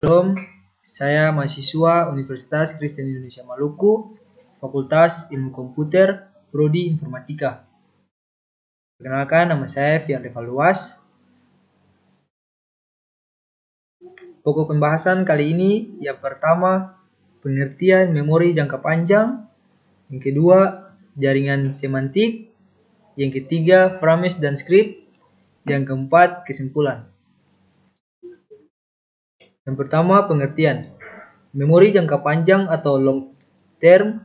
Shalom, saya mahasiswa Universitas Kristen Indonesia Maluku, Fakultas Ilmu Komputer, Prodi Informatika. Perkenalkan, nama saya Fian Revaluas. Pokok pembahasan kali ini yang pertama, pengertian memori jangka panjang. Yang kedua, jaringan semantik. Yang ketiga, frames dan script. Yang keempat, kesimpulan. Yang pertama, pengertian. Memori jangka panjang atau long term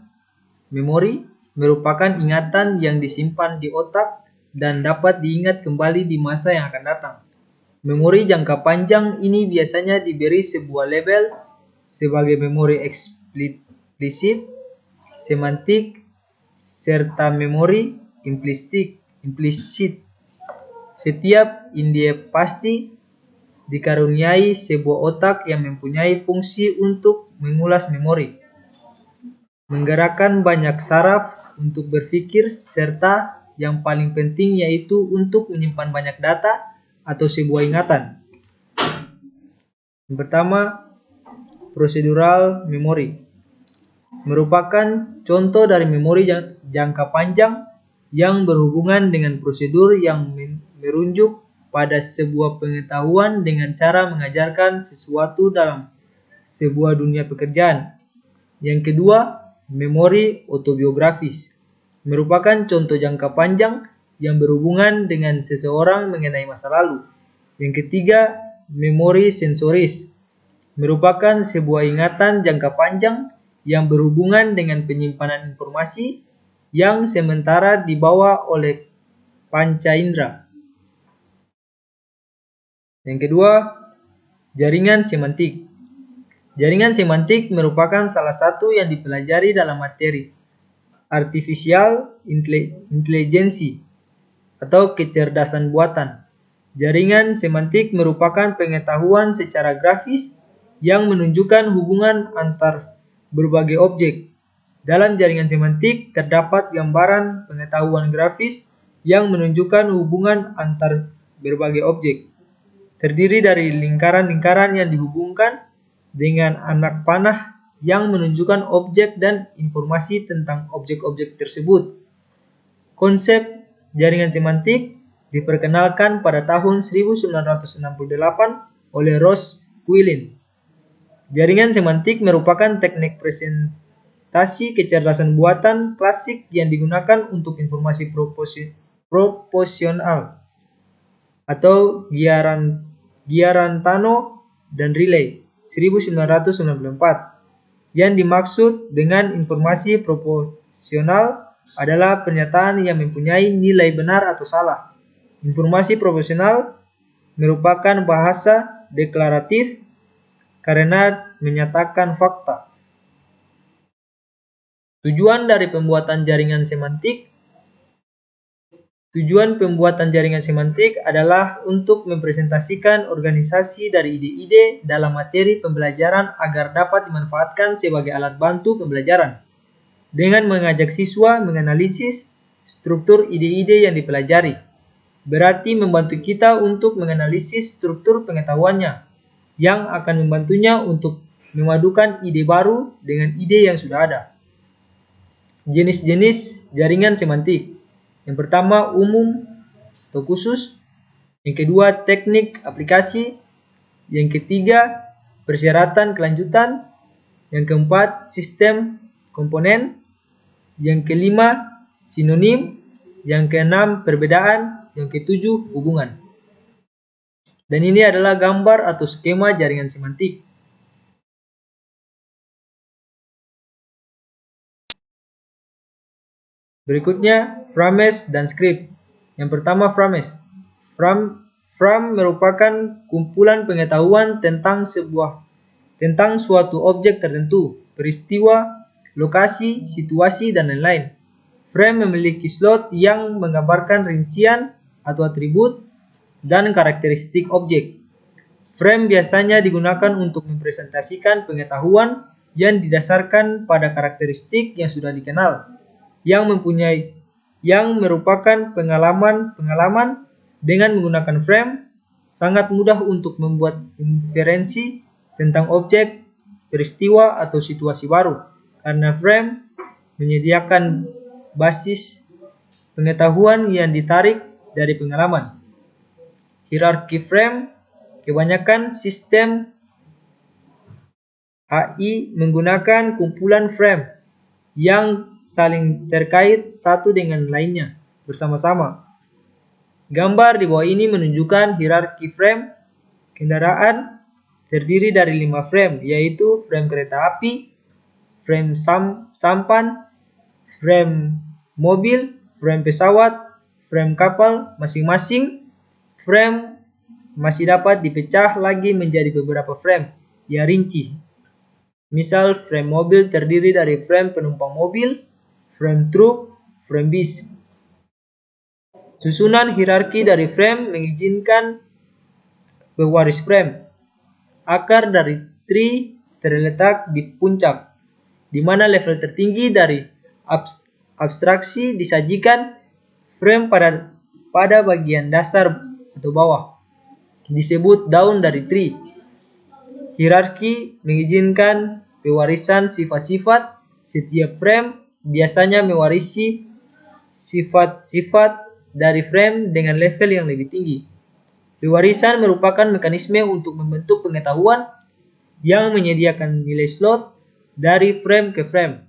memory merupakan ingatan yang disimpan di otak dan dapat diingat kembali di masa yang akan datang. Memori jangka panjang ini biasanya diberi sebuah label sebagai memori eksplisit, semantik, serta memori implisit. Setiap indie pasti dikaruniai sebuah otak yang mempunyai fungsi untuk mengulas memori, menggerakkan banyak saraf untuk berpikir, serta yang paling penting yaitu untuk menyimpan banyak data atau sebuah ingatan. Yang pertama, procedural memory merupakan contoh dari memori jangka panjang yang berhubungan dengan prosedur yang merujuk pada sebuah pengetahuan dengan cara mengajarkan sesuatu dalam sebuah dunia pekerjaan. Yang kedua, memori autobiografis merupakan contoh jangka panjang yang berhubungan dengan seseorang mengenai masa lalu. Yang ketiga, memori sensoris merupakan sebuah ingatan jangka panjang yang berhubungan dengan penyimpanan informasi yang sementara dibawa oleh panca indera. Yang kedua, jaringan semantik. Jaringan semantik merupakan salah satu yang dipelajari dalam materi artificial intelligence atau kecerdasan buatan. Jaringan semantik merupakan pengetahuan secara grafis yang menunjukkan hubungan antar berbagai objek. Dalam jaringan semantik terdapat gambaran pengetahuan grafis yang menunjukkan hubungan antar berbagai objek. Terdiri dari lingkaran-lingkaran yang dihubungkan dengan anak panah yang menunjukkan objek dan informasi tentang objek-objek tersebut. Konsep jaringan semantik diperkenalkan pada tahun 1968 oleh Ross Quillen. Jaringan semantik merupakan teknik presentasi kecerdasan buatan klasik yang digunakan untuk informasi proporsional atau Giarantano dan Riley 1994. Yang dimaksud dengan informasi proporsional adalah pernyataan yang mempunyai nilai benar atau salah. Informasi proporsional merupakan bahasa deklaratif karena menyatakan fakta. Tujuan pembuatan jaringan semantik adalah untuk mempresentasikan organisasi dari ide-ide dalam materi pembelajaran agar dapat dimanfaatkan sebagai alat bantu pembelajaran, dengan mengajak siswa menganalisis struktur ide-ide yang dipelajari. Berarti membantu kita untuk menganalisis struktur pengetahuannya, yang akan membantunya untuk memadukan ide baru dengan ide yang sudah ada. Jenis-jenis jaringan semantik. Yang pertama, umum atau khusus. Yang kedua, teknik aplikasi. Yang ketiga, persyaratan kelanjutan. Yang keempat, sistem komponen. Yang kelima, sinonim. Yang keenam, perbedaan. Yang ketujuh, hubungan. Dan ini adalah gambar atau skema jaringan semantik. Berikutnya, frames dan script. Yang pertama, frames. Frame merupakan kumpulan pengetahuan tentang suatu objek tertentu, peristiwa, lokasi, situasi, dan lain-lain. Frame memiliki slot yang menggambarkan rincian atau atribut dan karakteristik objek. Frame biasanya digunakan untuk mempresentasikan pengetahuan yang didasarkan pada karakteristik yang sudah dikenal, yang merupakan pengalaman. Dengan menggunakan frame sangat mudah untuk membuat inferensi tentang objek, peristiwa, atau situasi baru, karena frame menyediakan basis pengetahuan yang ditarik dari pengalaman. Hierarki frame, kebanyakan sistem AI menggunakan kumpulan frame yang saling terkait satu dengan lainnya bersama-sama. Gambar di bawah ini menunjukkan hierarki frame kendaraan terdiri dari 5 frame, yaitu frame kereta api, frame sampan, frame mobil, frame pesawat, frame kapal. Masing-masing frame masih dapat dipecah lagi menjadi beberapa frame yang rinci. Misal, frame mobil terdiri dari frame penumpang mobil, frame truk, frame bis. Susunan hierarki dari frame mengizinkan pewaris frame. Akar dari tree terletak di puncak, di mana level tertinggi dari abstraksi disajikan. Frame pada bagian dasar atau bawah disebut daun dari tree. Hierarki mengizinkan pewarisan sifat-sifat. Setiap frame biasanya mewarisi sifat-sifat dari frame dengan level yang lebih tinggi. Pewarisan merupakan mekanisme untuk membentuk pengetahuan yang menyediakan nilai slot dari frame ke frame.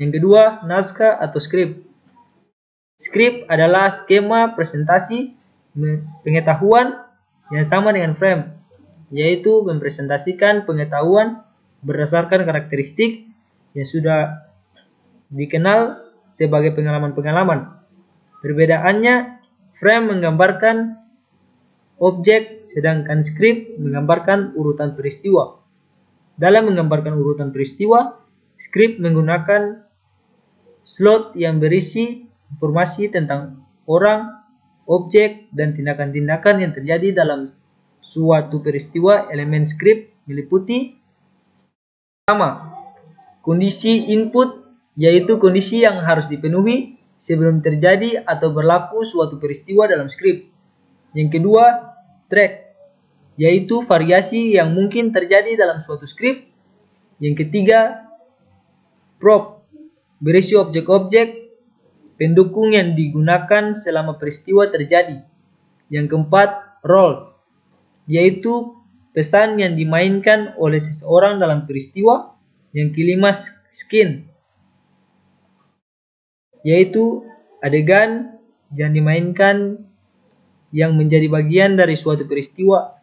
Yang kedua, naskah atau skrip. Skrip adalah skema presentasi pengetahuan yang sama dengan frame, yaitu mempresentasikan pengetahuan berdasarkan karakteristik yang sudah dikenal sebagai pengalaman-pengalaman. Perbedaannya, frame menggambarkan objek, sedangkan skrip menggambarkan urutan peristiwa. Dalam menggambarkan urutan peristiwa, skrip menggunakan slot yang berisi informasi tentang orang, objek, dan tindakan-tindakan yang terjadi dalam suatu peristiwa. Elemen skrip meliputi pertama, kondisi input, yaitu kondisi yang harus dipenuhi sebelum terjadi atau berlaku suatu peristiwa dalam skrip. Yang kedua, track, yaitu variasi yang mungkin terjadi dalam suatu skrip. Yang ketiga, prop, berisi objek-objek pendukung yang digunakan selama peristiwa terjadi. Yang keempat, role, yaitu pesan yang dimainkan oleh seseorang dalam peristiwa. Yang kelima, scene, yaitu adegan yang dimainkan yang menjadi bagian dari suatu peristiwa.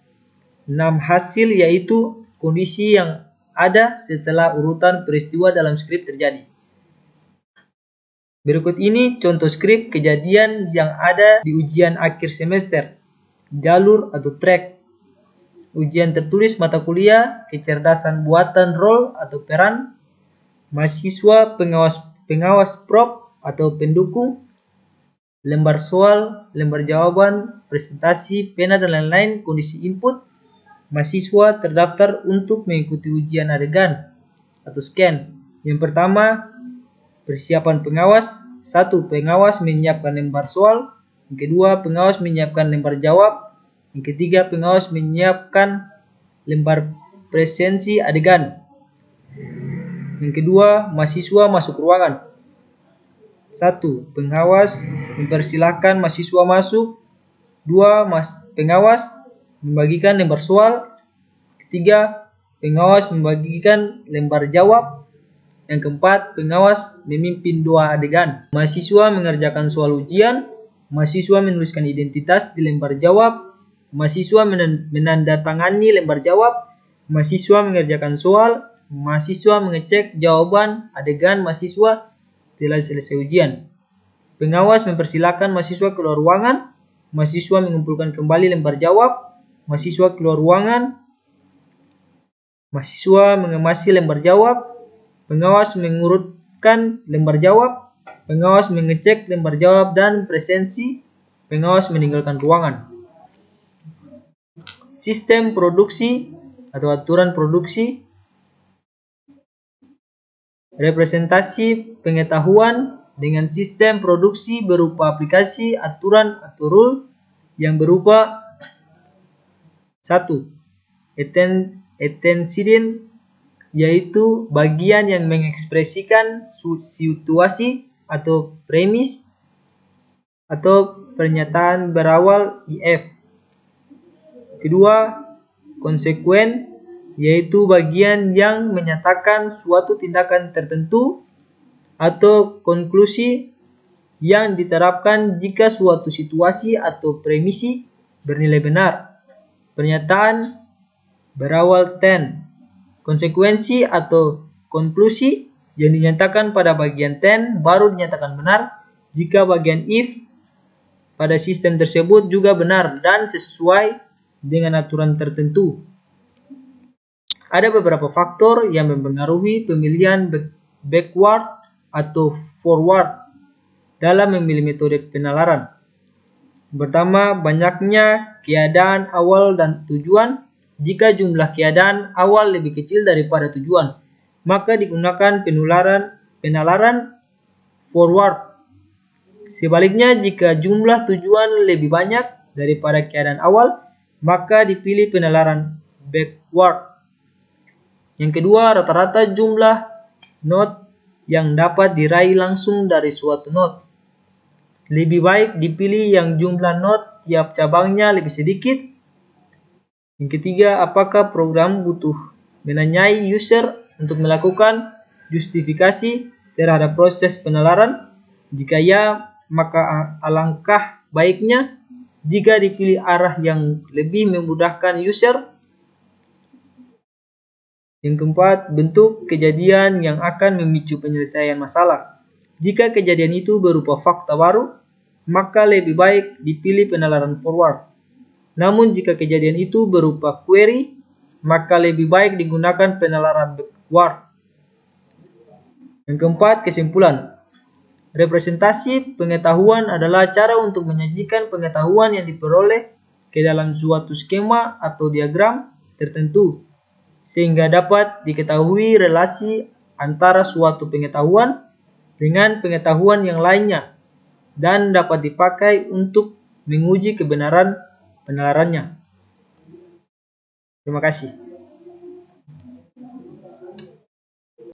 6, hasil, yaitu kondisi yang ada setelah urutan peristiwa dalam skrip terjadi. Berikut ini contoh skrip kejadian yang ada di ujian akhir semester. Jalur atau track. Ujian tertulis mata kuliah kecerdasan buatan role atau peran. Mahasiswa pengawas prop atau pendukung. Lembar soal, lembar jawaban, presentasi, pena, dan lain-lain. Kondisi input. Mahasiswa terdaftar untuk mengikuti ujian adegan atau scan. Yang pertama, persiapan pengawas. 1. Pengawas menyiapkan lembar soal. Yang kedua, pengawas menyiapkan lembar jawab. Yang ketiga, pengawas menyiapkan lembar presensi adegan. Yang kedua, mahasiswa masuk ruangan. 1. Pengawas mempersilahkan mahasiswa masuk. 2. Pengawas membagikan lembar soal. Ketiga, pengawas membagikan lembar jawab. Yang keempat, pengawas memimpin 2 adegan. Mahasiswa mengerjakan soal ujian. Mahasiswa menuliskan identitas di lembar jawab. Mahasiswa menandatangani lembar jawab. Mahasiswa mengerjakan soal. Mahasiswa mengecek jawaban adegan mahasiswa telah selesai ujian. Pengawas mempersilakan mahasiswa keluar ruangan. Mahasiswa mengumpulkan kembali lembar jawab. Mahasiswa keluar ruangan. Mahasiswa mengemasi lembar jawab. Pengawas mengurutkan lembar jawab. Pengawas mengecek lembar jawab dan presensi. Pengawas meninggalkan ruangan. Sistem produksi atau aturan produksi. Representasi pengetahuan dengan sistem produksi berupa aplikasi, aturan atau rule yang berupa 1. antecedent, yaitu bagian yang mengekspresikan situasi atau premis atau pernyataan berawal if. Kedua, konsekuen, yaitu bagian yang menyatakan suatu tindakan tertentu atau konklusi yang diterapkan jika suatu situasi atau premisi bernilai benar. Pernyataan berawal ten, konsekuensi atau konklusi yang dinyatakan pada bagian ten baru dinyatakan benar jika bagian if pada sistem tersebut juga benar dan sesuai dengan aturan tertentu. Ada beberapa faktor yang mempengaruhi pemilihan backward atau forward dalam memilih metode penalaran. Pertama, banyaknya keadaan awal dan tujuan. Jika jumlah keadaan awal lebih kecil daripada tujuan, maka digunakan penalaran forward. Sebaliknya, jika jumlah tujuan lebih banyak daripada keadaan awal, maka dipilih penalaran backward. Yang kedua, rata-rata jumlah node yang dapat diraih langsung dari suatu node. Lebih baik dipilih yang jumlah node tiap cabangnya lebih sedikit. Yang ketiga, apakah program butuh menanyai user untuk melakukan justifikasi terhadap proses penalaran? Jika ya, maka alangkah baiknya jika dipilih arah yang lebih memudahkan user. Yang keempat, bentuk kejadian yang akan memicu penyelesaian masalah. Jika kejadian itu berupa fakta baru, maka lebih baik dipilih penalaran forward. Namun jika kejadian itu berupa query, maka lebih baik digunakan penalaran backward. Yang keempat, kesimpulan. Representasi pengetahuan adalah cara untuk menyajikan pengetahuan yang diperoleh ke dalam suatu skema atau diagram tertentu, sehingga dapat diketahui relasi antara suatu pengetahuan dengan pengetahuan yang lainnya dan dapat dipakai untuk menguji kebenaran penalarannya. Terima kasih.